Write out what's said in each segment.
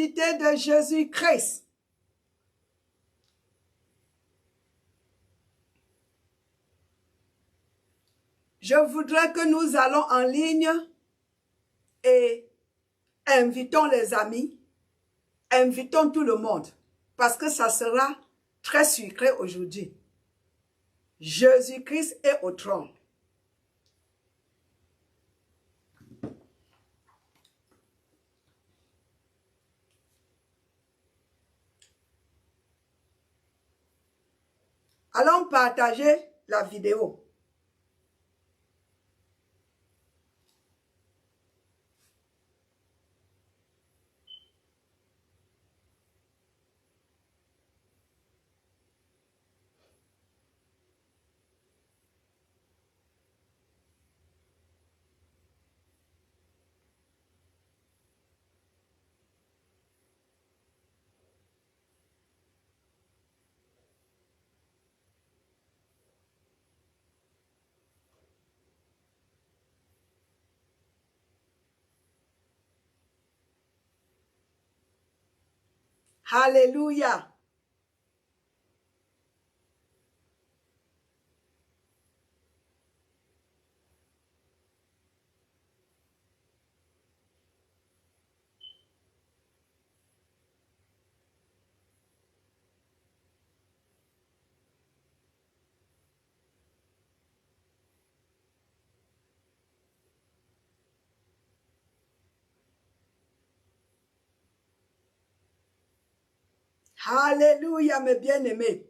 divinité de Jésus-Christ. Je voudrais que nous allons en ligne et invitons les amis, invitons tout le monde, parce que ça sera très sucré aujourd'hui. Jésus-Christ est au trône. Allons partager la vidéo. Alléluia. Alléluia, mes bien-aimés.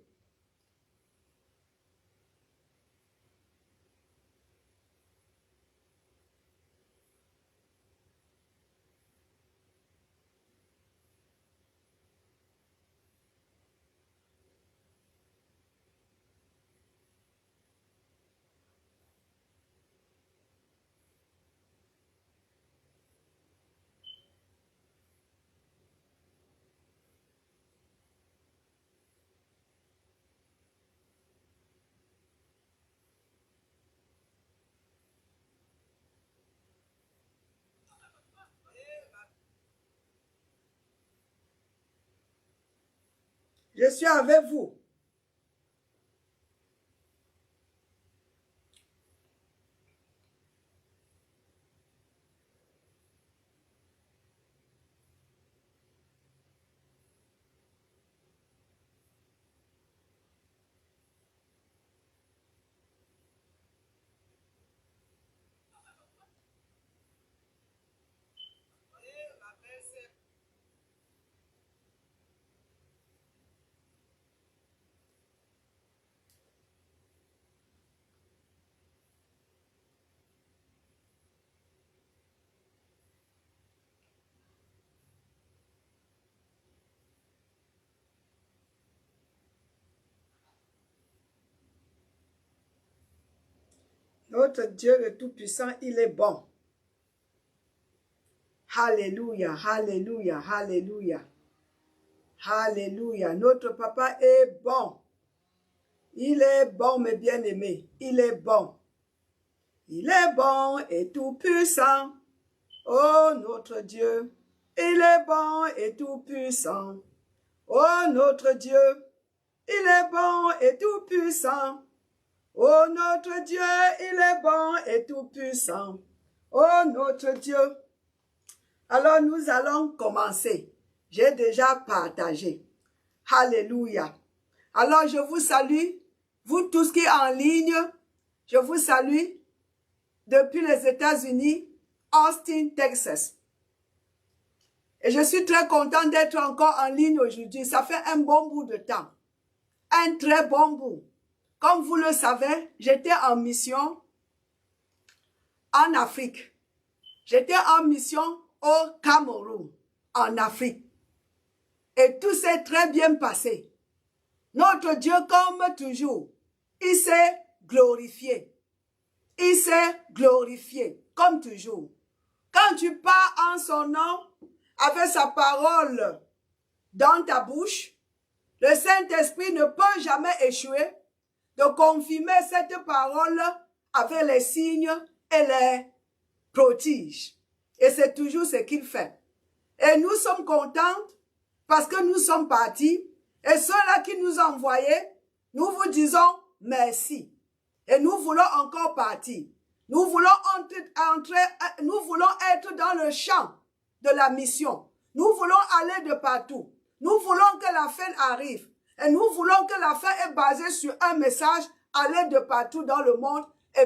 Je suis avec vous. Notre Dieu le Tout-Puissant, il est bon. Alléluia, alléluia, alléluia. Alléluia. Notre Papa est bon. Il est bon, mes bien-aimés. Il est bon. Il est bon et tout-puissant. Oh, notre Dieu. Il est bon et tout-puissant. Oh, notre Dieu. Il est bon et tout-puissant. Oh, notre Dieu, il est bon et tout-puissant. Oh, notre Dieu. Alors, nous allons commencer. J'ai déjà partagé. Alléluia. Alors, je vous salue, vous tous qui êtes en ligne. Je vous salue depuis les États-Unis, Austin, Texas. Et je suis très content d'être encore en ligne aujourd'hui. Ça fait un bon bout de temps. Un très bon bout. Comme vous le savez, j'étais en mission en Afrique. J'étais en mission au Cameroun, en Afrique. Et tout s'est très bien passé. Notre Dieu, comme toujours, il s'est glorifié. Il s'est glorifié, comme toujours. Quand tu pars en son nom, avec sa parole dans ta bouche, le Saint-Esprit ne peut jamais échouer de confirmer cette parole avec les signes et les prodiges. Et c'est toujours ce qu'il fait. Et nous sommes contentes parce que nous sommes partis. Et ceux-là qui nous ont envoyés, nous vous disons merci. Et nous voulons encore partir. Nous voulons nous voulons être dans le champ de la mission. Nous voulons aller de partout. Nous voulons que la fin arrive. Et nous voulons que la fin est basée sur un message, aller de partout dans le monde et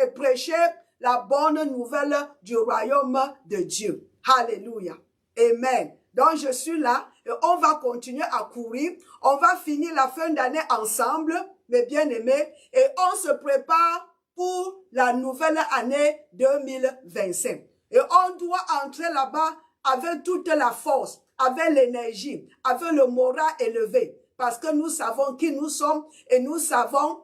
prêcher la bonne nouvelle du royaume de Dieu. Alléluia. Amen. Donc je suis là et on va continuer à courir. On va finir la fin d'année ensemble, mes bien-aimés, et on se prépare pour la nouvelle année 2025. Et on doit entrer là-bas avec toute la force, avec l'énergie, avec le moral élevé, parce que nous savons qui nous sommes et nous savons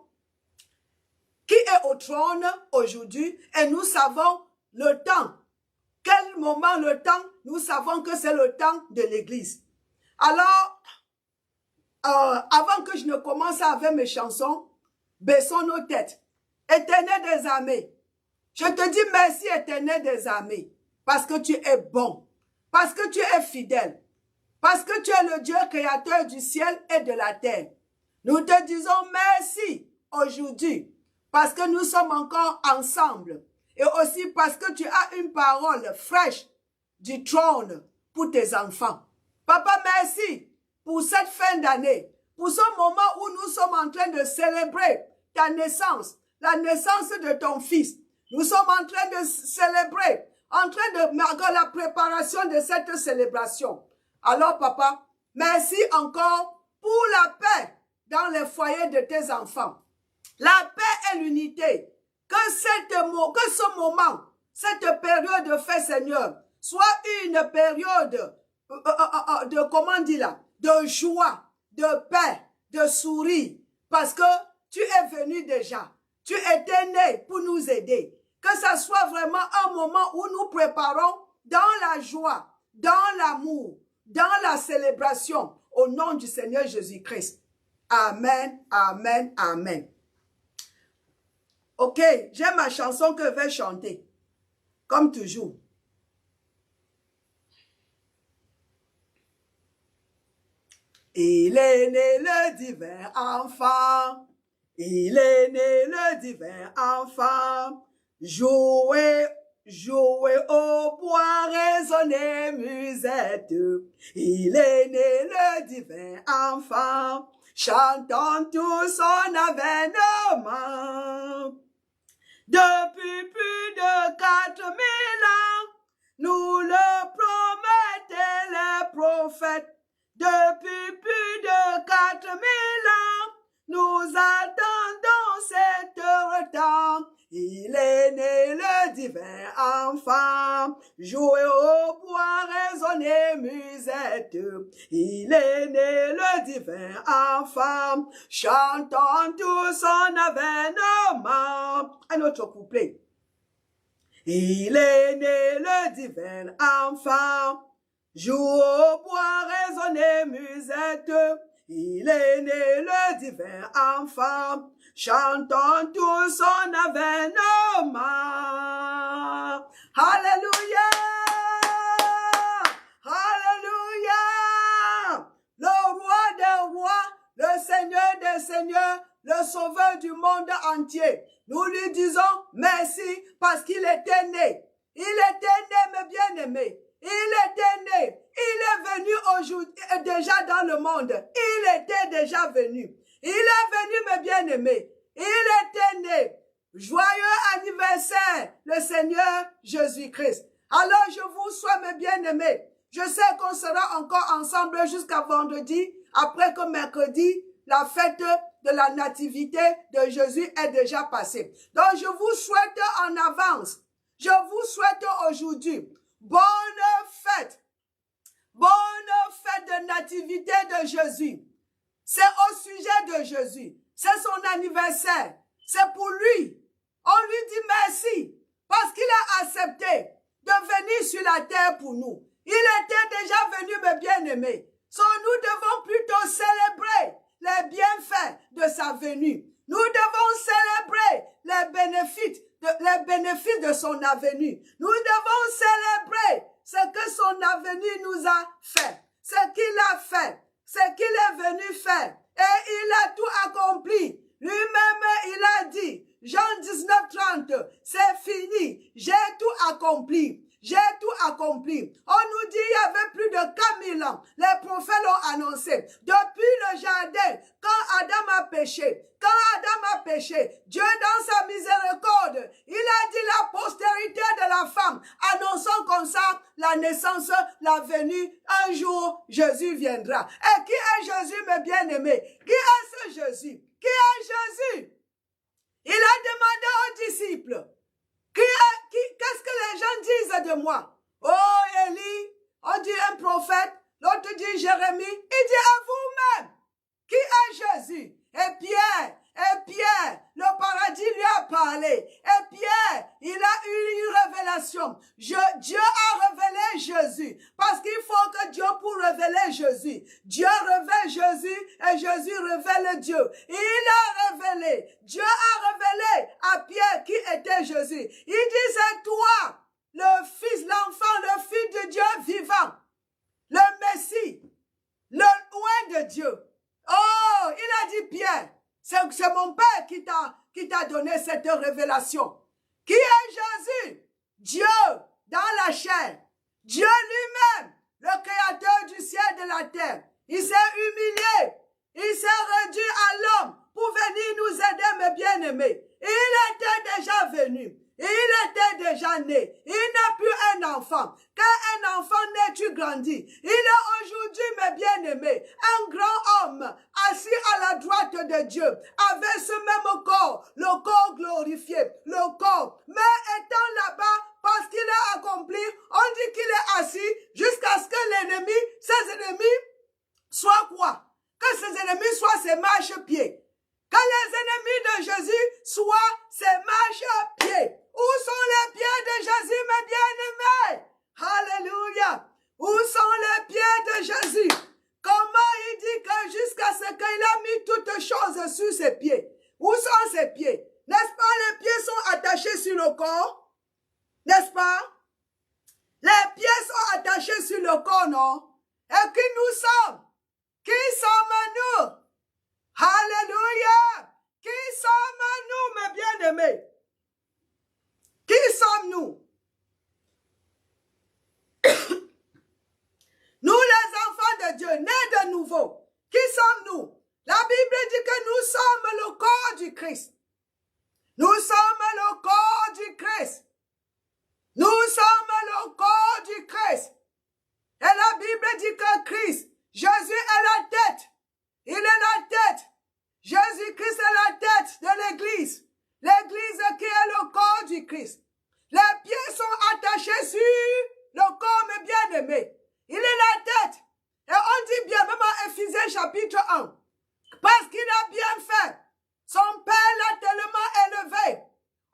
qui est au trône aujourd'hui et nous savons le temps. Quel moment le temps? Nous savons que c'est le temps de l'église. Alors, avant que je ne commence avec mes chansons, baissons nos têtes. Éternel des armées, je te dis merci, Éternel des armées, parce que tu es bon, parce que tu es fidèle, parce que tu es le Dieu créateur du ciel et de la terre. Nous te disons merci aujourd'hui, parce que nous sommes encore ensemble, et aussi parce que tu as une parole fraîche du trône pour tes enfants. Papa, merci pour cette fin d'année, pour ce moment où nous sommes en train de célébrer ta naissance, la naissance de ton fils. Nous sommes en train de célébrer, en train de la préparation de cette célébration. Alors, papa, merci encore pour la paix dans les foyers de tes enfants. La paix et l'unité. Que ce moment, cette période de fête, Seigneur, soit une période de, comment dire là, de joie, de paix, de sourire, parce que tu es venu déjà. Tu étais né pour nous aider. Que ça soit vraiment un moment où nous préparons dans la joie, dans l'amour, dans la célébration, au nom du Seigneur Jésus-Christ. Amen, amen, amen. Ok, j'ai ma chanson que je vais chanter, comme toujours. Il est né le divin enfant. Il est né le divin enfant, jouez, jouez au bois, résonnez musette. Il est né le divin enfant, chantons tout son avènement. Depuis plus de 4000 ans, nous le promettaient les prophètes. Depuis plus de 4000 ans, nous attendons cette heure-temps. Il est né le divin enfant, jouez au bois, résonnez musette. Il est né le divin enfant, chantons tout son avènement. Un autre couplet. Il est né le divin enfant, jouez au bois, résonnez musette. Il est né le divin enfant, chantons tout son avènement. Alléluia! Alléluia! Le roi des rois, le Seigneur des seigneurs, le sauveur du monde entier. Nous lui disons merci parce qu'il était né. Il était né, mes bien-aimés. Il était né, il est venu aujourd'hui, déjà dans le monde, il était déjà venu. Il est venu, mes bien-aimés, il était né. Joyeux anniversaire, le Seigneur Jésus-Christ. Alors je vous souhaite, mes bien-aimés, je sais qu'on sera encore ensemble jusqu'à vendredi, après que mercredi, la fête de la nativité de Jésus est déjà passée. Donc je vous souhaite en avance, je vous souhaite aujourd'hui, bonne fête de nativité de Jésus. C'est au sujet de Jésus. C'est son anniversaire. C'est pour lui. On lui dit merci parce qu'il a accepté de venir sur la terre pour nous. Il était déjà venu, mes bien-aimés. So, nous devons plutôt célébrer les bienfaits de sa venue. Nous devons célébrer les bénéfices de son venue. Nous devons célébrer ce que son avenir nous a fait, ce qu'il a fait, ce qu'il est venu faire. Et il a tout accompli. Lui-même, il a dit, Jean 19:30, c'est fini, j'ai tout accompli. J'ai tout accompli. On nous dit il y avait plus de 4000 ans. Les prophètes l'ont annoncé. Depuis le jardin, quand Adam a péché, Dieu dans sa miséricorde, il a dit la postérité de la femme, annonçant comme ça la naissance, la venue. Un jour, Jésus viendra. Et qui est Jésus, mes bien-aimés? Qui est ce Jésus? Qui est Jésus? Il a demandé aux disciples, qu'est-ce que les gens disent de moi? Oh, Élie, on dit un prophète, l'autre dit Jérémie, il dit à vous-même, qui est Jésus? Et Pierre, le paradis lui a parlé. Et Pierre, il a eu une révélation. Dieu a révélé Jésus. Parce qu'il faut que Dieu, pour révéler Jésus, Dieu révèle Jésus et Jésus révèle Dieu. Il a révélé. Dieu a révélé à Pierre qui était Jésus. Il dit, c'est toi, le Fils, l'enfant, le Fils de Dieu vivant, le Messie, le loin de Dieu. Oh, il a dit Pierre, c'est mon Père qui t'a donné cette révélation. Qui est Jésus? Dieu dans la chair. Dieu lui-même, le créateur du ciel et de la terre. Il s'est humilié. Il s'est réduit à l'homme pour venir nous aider, mes bien-aimés. Il était déjà venu. Il était déjà né. Il n'a plus un enfant. Quand un enfant naît, tu grandis. Il est aujourd'hui, mes bien-aimés, un grand homme assis à la droite de Dieu, avec ce même corps, le corps glorifié, le corps. Mais étant là-bas, parce qu'il a accompli, on dit qu'il est assis jusqu'à ce que l'ennemi, ses ennemis, soient quoi? Que ses ennemis soient ses marchepieds. Que les ennemis de Jésus soient ses marchepieds. Où sont les pieds de Jésus, mes bien-aimés? Alléluia. Où sont les pieds de Jésus? Comment il dit que jusqu'à ce qu'il a mis toutes choses sur ses pieds? Où sont ses pieds? N'est-ce pas, les pieds sont attachés sur le corps? N'est-ce pas? Les pieds sont attachés sur le corps, non? Et qui nous sommes? Qui sommes-nous? Alléluia! Qui sommes-nous, mes bien-aimés? Qui sommes-nous? Nous, les enfants de Dieu, nés de nouveau. Qui sommes-nous? La Bible dit que nous sommes le corps du Christ. Nous sommes le corps du Christ. Nous sommes le corps du Christ. Et la Bible dit que Christ, Jésus est la tête. Il est la tête. Jésus-Christ est la tête de l'Église. L'Église qui est le corps du Christ. Les pieds sont attachés sur le corps, mes bien-aimés. Il est la tête. Et on dit bien, même en Éphésiens chapitre 1, parce qu'il a bien fait. Son Père l'a tellement élevé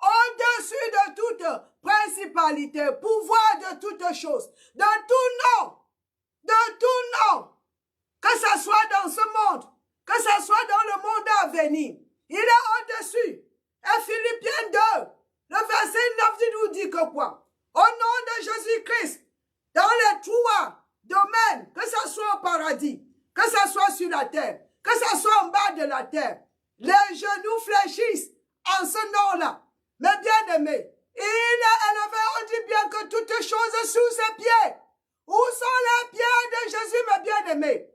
au-dessus de toute principalité, pouvoir de toutes choses, de tout nom, que ce soit dans ce monde, que ce soit dans le monde à venir. Il est au-dessus. Et Philippiens 2, le verset 9 nous dit que quoi? Au nom de Jésus-Christ, dans les trois domaines, que ce soit au paradis, que ce soit sur la terre, que ce soit en bas de la terre, les genoux fléchissent en ce nom-là. Mais bien-aimés, il est élevé, on dit bien que toutes choses sous ses pieds. Où sont les pieds de Jésus, mes bien-aimés?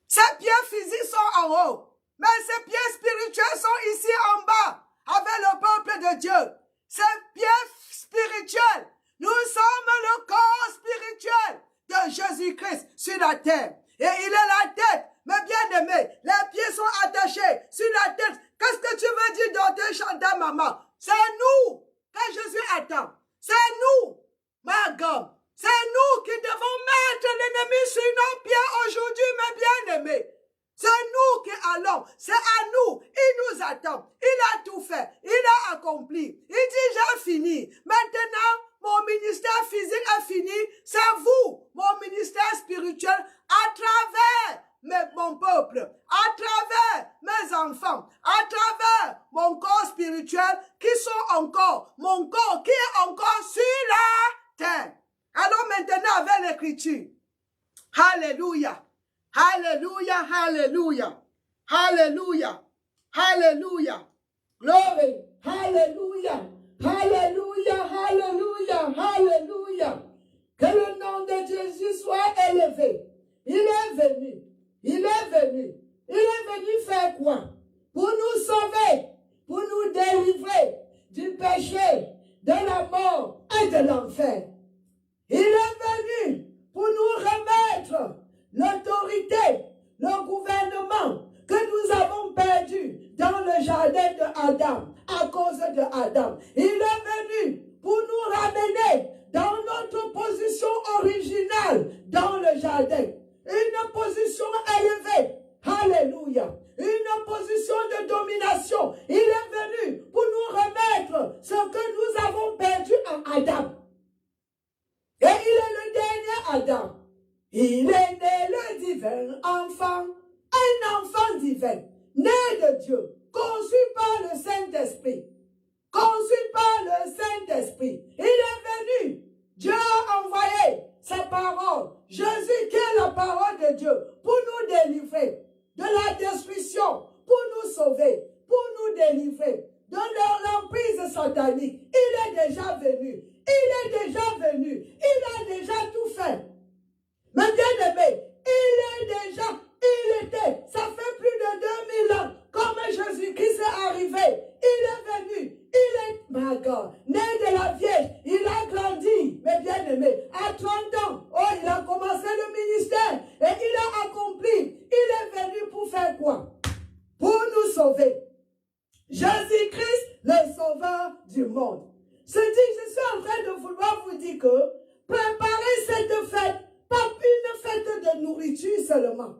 Ses pieds physiques sont en haut, mais ses pieds spirituels sont ici en bas, avec le peuple de Dieu. Ses pieds spirituels, nous sommes le corps spirituel de Jésus-Christ sur la terre. Et il est la tête. Mais bien-aimés, les pieds sont attachés sur la tête. Qu'est-ce que tu veux dire dans tes chants, maman? C'est nous que Jésus attend. C'est nous, ma gomme. C'est nous qui devons mettre l'ennemi sur nos pieds aujourd'hui, mes bien-aimés. C'est nous qui allons. C'est à nous. Il nous attend. Il a tout fait. Il a accompli. Il dit, j'ai fini. Maintenant, mon ministère physique est fini. C'est vous, mon ministère spirituel, à travers mon peuple, à travers mes enfants, à travers mon corps spirituel qui sont encore, mon corps qui est encore sur la terre. Alors Alléluia. Alléluia, alléluia. Alléluia. Alléluia. Glory. Alléluia. Alléluia, alléluia, alléluia. Que le nom de Jésus soit élevé. Il est venu. Il est venu. Il est venu faire quoi? Pour nous sauver, pour nous délivrer du péché, de la mort et de l'enfer. Il est venu pour nous remettre l'autorité, le gouvernement que nous avons perdu dans le jardin de Adam, à cause de Adam. Il est venu pour nous ramener dans notre position originale dans le jardin. Une position élevée. Alléluia. Une position de domination. Il est venu pour nous remettre ce que nous avons perdu en Adam. Et il est le dernier Adam. Il est né le divin enfant. Un enfant divin. Né de Dieu. Conçu par le Saint-Esprit. Conçu par le Saint-Esprit. Il est venu. Dieu a envoyé sa parole. Jésus qui est la parole de Dieu. Pour nous délivrer de la destruction. Pour nous sauver. Pour nous délivrer de l'emprise satanique. Il est déjà venu. Il est déjà venu. Il a déjà tout fait. Mais bien aimé, il était, ça fait plus de 2000 ans, comme Jésus-Christ est arrivé. Il est venu, my God, né de la Vierge, il a grandi, mes bien-aimés, à 30 ans, il a commencé le ministère et il a accompli. Il est venu pour faire quoi? Pour nous sauver. Jésus-Christ, le sauveur du monde. Je suis en train de vouloir vous dire que préparez cette fête, pas une fête de nourriture seulement.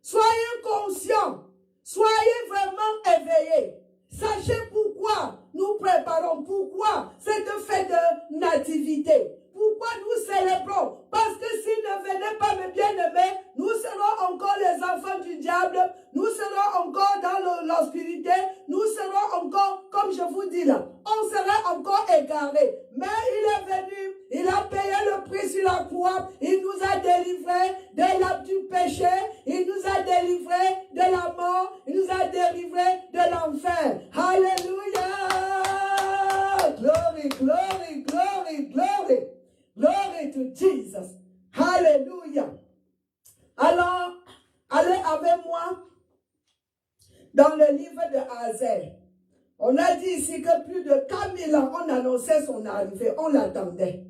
Soyez conscients, soyez vraiment éveillés. Sachez pourquoi nous préparons, pourquoi cette fête de nativité. Pourquoi nous célébrons? Parce que s'il ne venait pas, mes bien-aimés, nous serons encore les enfants du diable, nous serons encore dans l'obscurité, nous serons encore, comme je vous dis là, on serait encore égarés. Mais il est venu, il a payé le prix sur la croix, il nous a délivrés du péché, il nous a délivrés de la mort, il nous a délivrés de l'enfer. Alléluia! Glory, glory, glory, glory. Glory to Jesus. Alléluia. Alors, allez avec moi dans le livre de Azaël. On a dit ici que plus de 4000 ans, on annonçait son arrivée, on l'attendait.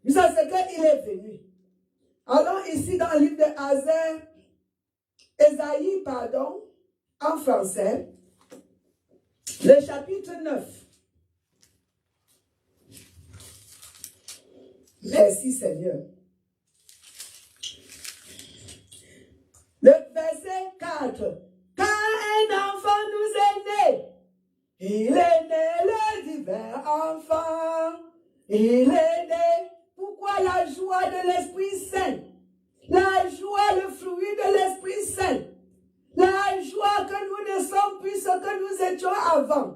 Ça, c'est qu'il est venu. Alors, ici dans le livre de Azaël, Ésaïe, en français, le chapitre 9. Merci Seigneur. Le verset 4. Quand un enfant nous est né, il est né le divin enfant. Il est né. Pourquoi la joie de l'Esprit Saint? La joie, le fruit de l'Esprit Saint. La joie que nous ne sommes plus ce que nous étions avant.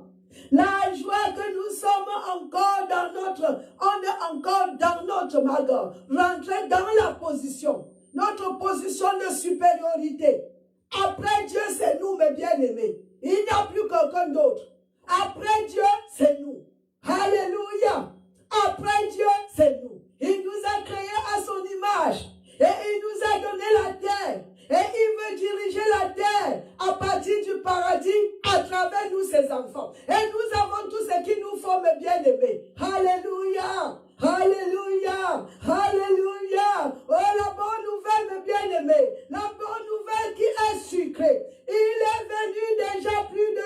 La joie que nous sommes encore dans notre, on est encore dans notre magor, rentrer dans la position, notre position de supériorité. Après Dieu, c'est nous, mes bien-aimés. Il n'y a plus quelqu'un d'autre. Après Dieu, c'est nous. Alléluia. Après Dieu, c'est nous. Il nous a créés à son image. Et il nous a donné la terre. Et il veut diriger la terre à partir du paradis à travers nous, ses enfants. Et nous avons tout ce qu'il nous faut, mes bien-aimés. Alléluia. Alléluia. Alléluia. Oh, la bonne nouvelle, mes bien-aimés. La bonne nouvelle qui est sucrée. Il est venu déjà plus de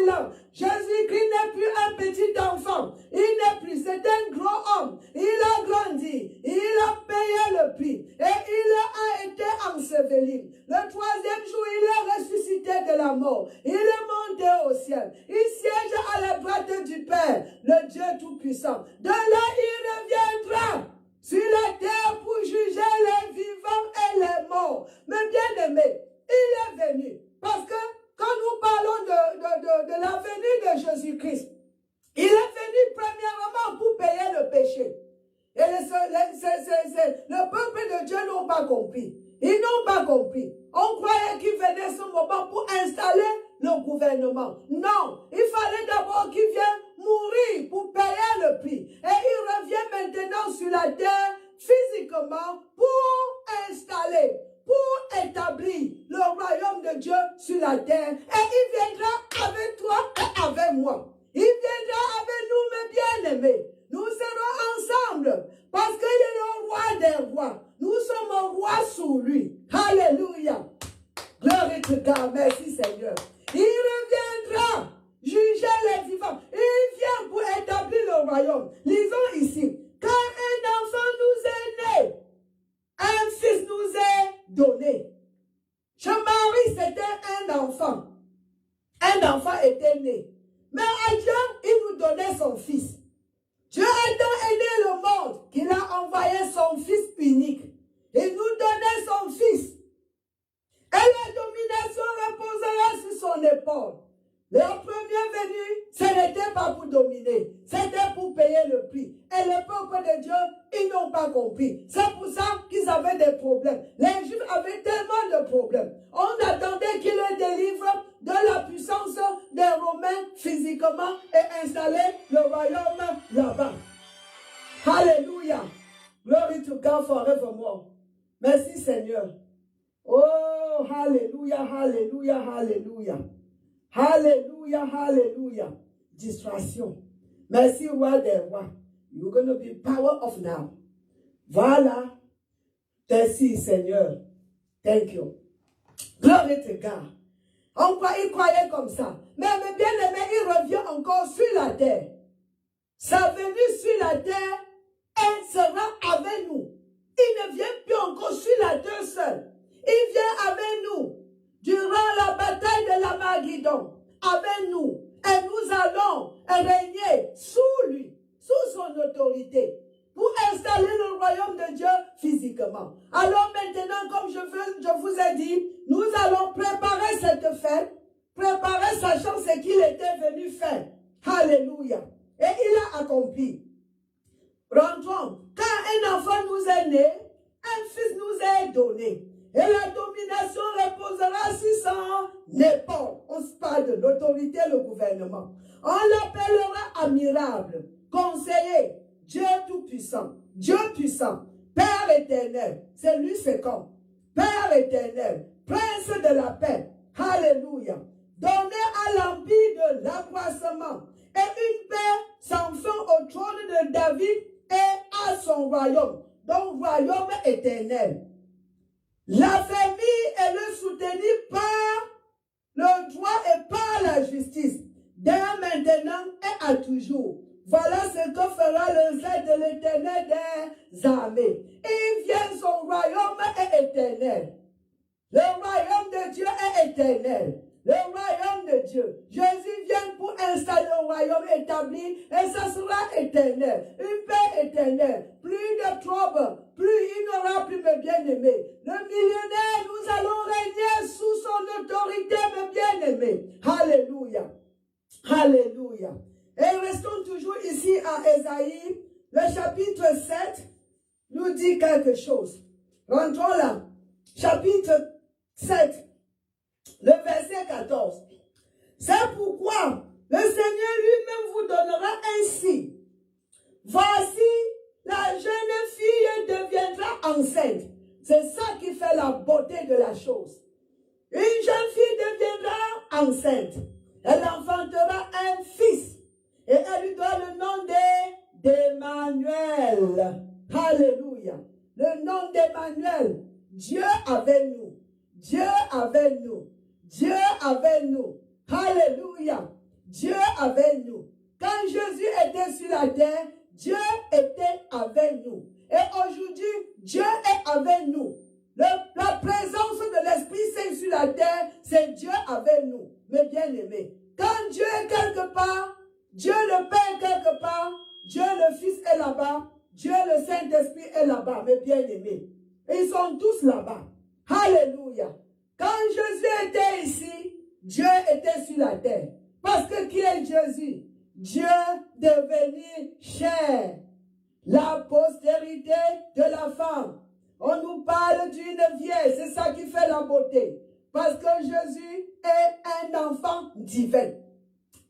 2000 ans. Jésus-Christ n'est plus un petit enfant. Il n'est plus, c'est un grand homme. Il a grandi. Il a payé le prix. Et il a été enseveli. Le troisième jour, il est ressuscité de la mort. Il est monté au ciel. Il siège à la droite du Père, le Dieu Tout-Puissant. De là, il reviendra sur la terre pour juger les vivants et les morts. Mais bien aimé, il est venu. Parce que quand nous parlons de la venue de Jésus-Christ, il est venu premièrement pour payer le péché. Et le peuple de Dieu n'ont pas compris. Ils n'ont compris. On croyait qu'il venait ce moment pour installer le gouvernement. Non, il fallait d'abord qu'il vienne mourir pour payer le prix. Et il revient maintenant sur la terre physiquement pour installer, pour établir le royaume de Dieu sur la terre. Et il viendra avec toi et avec moi. Il viendra avec nous, mes bien-aimés. Nous serons ensemble parce qu'il est le roi des rois. Nous sommes un roi sous lui. Alléluia. Glory to God. Merci Seigneur. Il reviendra juger les vivants. Il vient pour établir le royaume. Lisons ici. Quand un enfant nous est né, un fils nous est donné. Jean-Marie, c'était un enfant. Un enfant était né. Mais à Dieu, il nous donnait son fils. Dieu a tant aimé le monde qu'il a envoyé son fils unique. Il nous donnait son fils. Et la domination reposera sur son épaule. Leur premier venu, ce n'était pas pour dominer, c'était pour payer le prix. Et le peuple de Dieu, ils n'ont pas compris. C'est pour ça qu'ils avaient des problèmes. Les Juifs avaient tellement de problèmes. On attendait qu'ils les délivrent de la puissance des Romains physiquement et installer le royaume là-bas. Alléluia. Glory to God forevermore. Merci Seigneur. Oh, alléluia, alléluia, alléluia. Alléluia, alléluia. Distraction. Merci, roi des rois. You're going to be power of now. Voilà. Merci, Seigneur. Thank you. Glory to God. Il croyait comme ça. Mais bien aimé, il revient encore sur la terre. Sa venue sur la terre, elle sera avec nous. Il ne vient plus encore sur la terre seul. Il vient avec nous. Durant la bataille de l'Armageddon, avec nous, et nous allons régner sous lui, sous son autorité, pour installer le royaume de Dieu physiquement. Alors maintenant, comme je vous ai dit, nous allons préparer cette fête, préparer sachant ce qu'il était venu faire. Alléluia. Et il a accompli. Rentrons. Quand un enfant nous est né, un fils nous est donné. Et la domination reposera sur son épaule. On se parle de l'autorité, le gouvernement. On l'appellera admirable, conseiller, Dieu tout-puissant, Dieu puissant, Père éternel, c'est lui fécond, Père éternel, Prince de la paix. Alléluia. Donné à l'empire de l'accroissement et une paix sans fin au trône de David et à son royaume, donc royaume éternel. L'affermir et le soutenir par le droit et par la justice, dès maintenant et à toujours. Voilà ce que fera le zèle de l'Éternel des armées. Il vient, son royaume est éternel. Le royaume de Dieu est éternel. Le royaume de Dieu. Jésus vient pour installer un royaume établi et ça sera éternel. Une paix éternelle. Plus de troubles. Plus il n'aura plus mes bien-aimés. Le millionnaire, nous allons régner sous son autorité, mes bien-aimés. Alléluia. Alléluia. Et restons toujours ici à Ésaïe. Le chapitre 7 nous dit quelque chose. Rentrons là. Chapitre 7. Le verset 14. C'est pourquoi le Seigneur lui-même vous donnera ainsi. Voici, la jeune fille deviendra enceinte. C'est ça qui fait la beauté de la chose. Une jeune fille deviendra enceinte. Elle enfantera un fils. Et elle lui donne le nom d'Emmanuel. Alléluia. Le nom d'Emmanuel. Dieu avec nous. Dieu avec nous. Dieu avec nous. Alléluia. Dieu avec nous. Quand Jésus était sur la terre, Dieu était avec nous. Et aujourd'hui, Dieu est avec nous. La présence de l'Esprit Saint sur la terre, c'est Dieu avec nous. Mes bien-aimés. Quand Dieu est quelque part, Dieu le Père est quelque part, Dieu le Fils est là-bas, Dieu le Saint-Esprit est là-bas, mes bien-aimés. Ils sont tous là-bas. Alléluia. Quand Jésus était ici, Dieu était sur la terre. Parce que qui est Jésus? Dieu devenu chair. La postérité de la femme. On nous parle d'une vieille. C'est ça qui fait la beauté. Parce que Jésus est un enfant divin.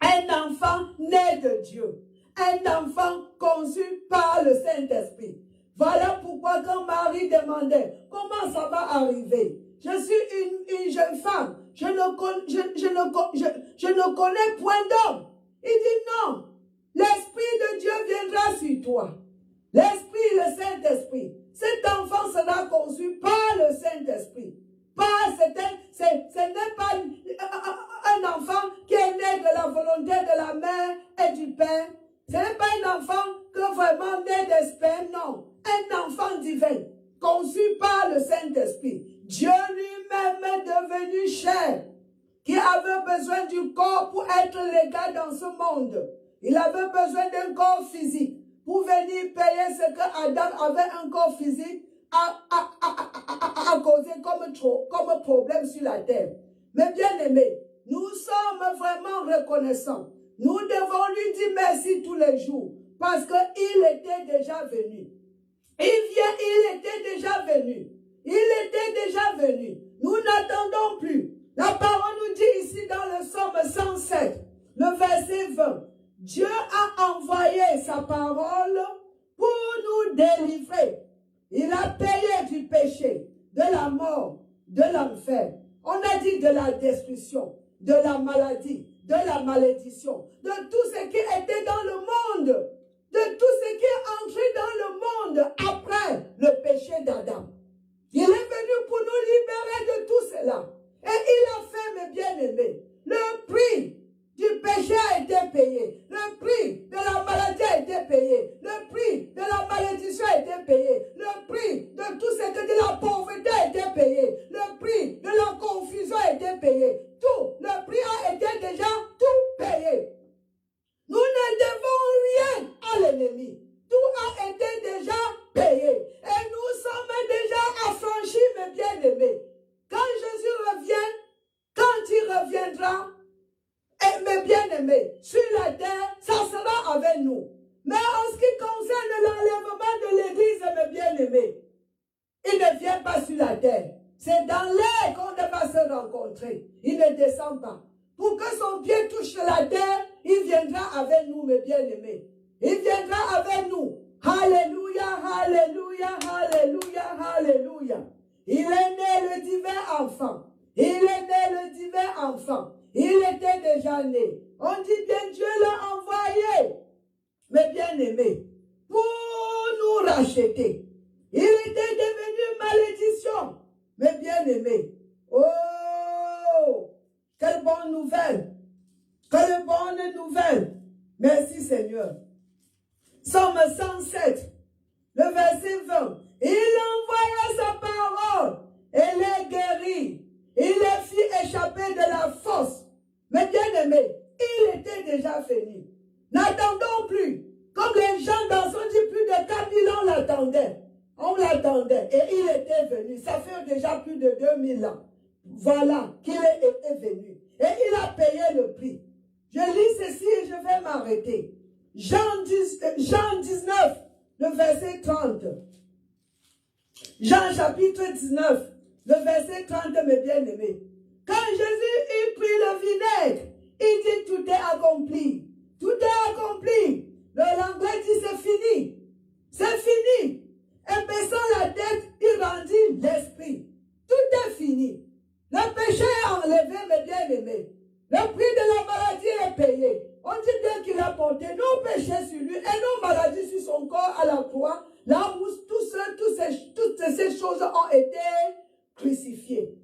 Un enfant né de Dieu. Un enfant conçu par le Saint-Esprit. Voilà pourquoi quand Marie demandait comment ça va arriver, je suis une jeune femme, je ne connais point d'homme. Il dit non, l'Esprit de Dieu viendra sur toi. L'Esprit, le Saint-Esprit. Cet enfant sera conçu par le Saint-Esprit. Ce n'est pas un enfant qui est né de la volonté de la mère et du père. Ce n'est pas un enfant que vraiment né d'esprit, non. Un enfant divin, conçu par le Saint-Esprit. Dieu lui-même est devenu chair, qui avait besoin du corps pour être légal dans ce monde. Il avait besoin d'un corps physique pour venir payer ce que Adam avait un corps physique à causer comme problème sur la terre. Mais bien aimés, nous sommes vraiment reconnaissants. Nous devons lui dire merci tous les jours parce qu'il était déjà venu. Il était déjà venu. Il était déjà venu. Nous n'attendons plus. La parole nous dit ici dans le psaume 107, le verset 20, Dieu a envoyé sa parole pour nous délivrer. Il a payé du péché, de la mort, de l'enfer. On a dit de la destruction, de la maladie, de la malédiction, de tout ce qui était dans le monde, de tout ce qui est entré dans le monde après le péché d'Adam. Il est venu pour nous libérer de tout cela. Et il a fait, mes bien-aimés, le prix du péché a été payé. Le prix de la maladie a été payé. Le prix de la malédiction a été payé. Le prix de tout ce que de la pauvreté a été payé. Le prix de la confusion a été payé. Tout, le prix a été déjà tout payé. Nous ne devons rien à l'ennemi. Tout a été déjà payé. Et nous sommes déjà affranchis, mes bien-aimés. Quand Jésus revient, quand il reviendra, et mes bien-aimés, sur la terre, ça sera avec nous. Mais en ce qui concerne l'enlèvement de l'église, mes bien-aimés, il ne vient pas sur la terre. C'est dans l'air qu'on va se rencontrer. Il ne descend pas. Pour que son pied touche la terre, il viendra avec nous, mes bien-aimés. Il viendra avec nous. Alléluia, alléluia, alléluia, alléluia. Il est né le divin enfant. Il est né le divin enfant. Il était déjà né. On dit bien Dieu l'a envoyé, mes bien-aimés, pour nous racheter. Il était devenu malédiction, mes bien-aimés. Oh, quelle bonne nouvelle. Quelle bonne nouvelle. Merci Seigneur. Psaume 107, le verset 20. Il envoya sa parole et les guérit. Il les fit échapper de la fosse. Mais bien aimé, il était déjà venu. N'attendons plus. Comme les gens dans son dit, plus de 4000 ans l'attendaient. On l'attendait et il était venu. Ça fait déjà plus de 2000 ans. Voilà qu'il est venu. Et il a payé le prix. Je lis ceci et je vais m'arrêter. Jean 19, le verset 30. Jean chapitre 19, le verset 30, mes bien-aimés. Quand Jésus eut pris le vinaigre, il dit tout est accompli. Tout est accompli. Le langage dit c'est fini. C'est fini. Et baissant la tête, il rendit l'esprit. Tout est fini. Le péché est enlevé, mes bien-aimés. Le prix de la maladie est payé. On dit bien qu'il a porté nos péchés sur lui et nos maladies sur son corps à la croix. Là où toutes ces choses ont été crucifiées.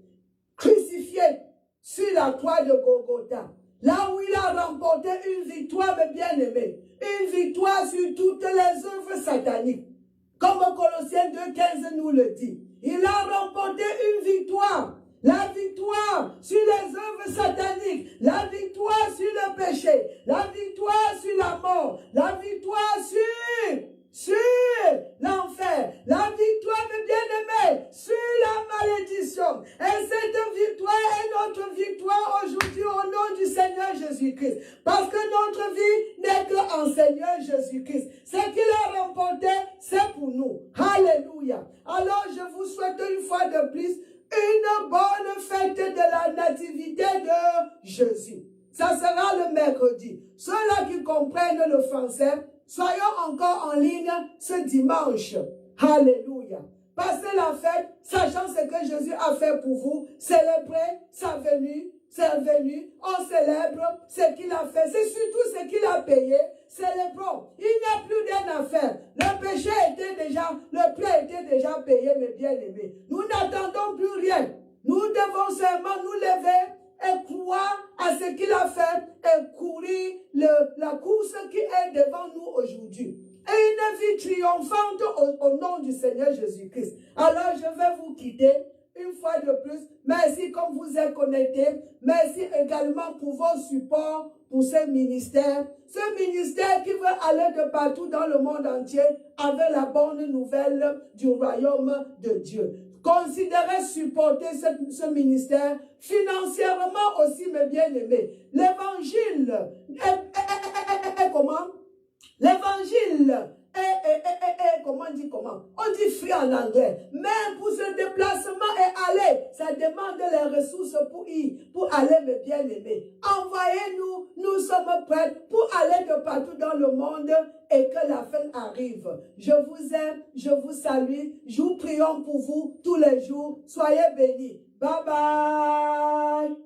Crucifiées sur la croix de Golgotha. Là où il a remporté une victoire, mes bien-aimés. Une victoire sur toutes les œuvres sataniques. Comme Colossiens 2,15 nous le dit. Il a remporté une victoire. La victoire sur les œuvres sataniques, la victoire sur le péché, la victoire sur la mort, la victoire sur l'enfer, la victoire, mes bien-aimés, sur la malédiction. Et cette victoire est notre victoire aujourd'hui au nom du Seigneur Jésus-Christ. Parce que notre vie n'est qu'en Seigneur Jésus-Christ. Ce qu'il a remporté, c'est pour nous. Alléluia. Alors je vous souhaite une fois de plus une bonne de Jésus. Ça sera le mercredi. Ceux-là qui comprennent le français, soyons encore en ligne ce dimanche. Alléluia. Passez la fête, sachant ce que Jésus a fait pour vous. Célébrez sa venue. On célèbre ce qu'il a fait. C'est surtout ce qu'il a payé. Célébrons. Il n'y a plus d'une affaire. Le péché le prix était déjà payé, mes bien-aimés. Nous n'attendons plus rien. Nous devons seulement nous lever et croire à ce qu'il a fait et courir la course qui est devant nous aujourd'hui. Et une vie triomphante au nom du Seigneur Jésus-Christ. Alors je vais vous quitter une fois de plus. Merci comme vous êtes connectés. Merci également pour vos supports pour ce ministère. Ce ministère qui veut aller de partout dans le monde entier avec la bonne nouvelle du royaume de Dieu. Considérez supporter ce ministère financièrement aussi, mes bien-aimés. L'évangile est comment? L'évangile comment on dit comment? On dit free en anglais. Mais pour ce déplacement et aller, ça demande les ressources pour aller, mes bien-aimés. Envoyez-nous, nous sommes prêts pour aller de partout dans le monde et que la fin arrive. Je vous aime, je vous salue, nous prions pour vous tous les jours. Soyez bénis. Bye bye.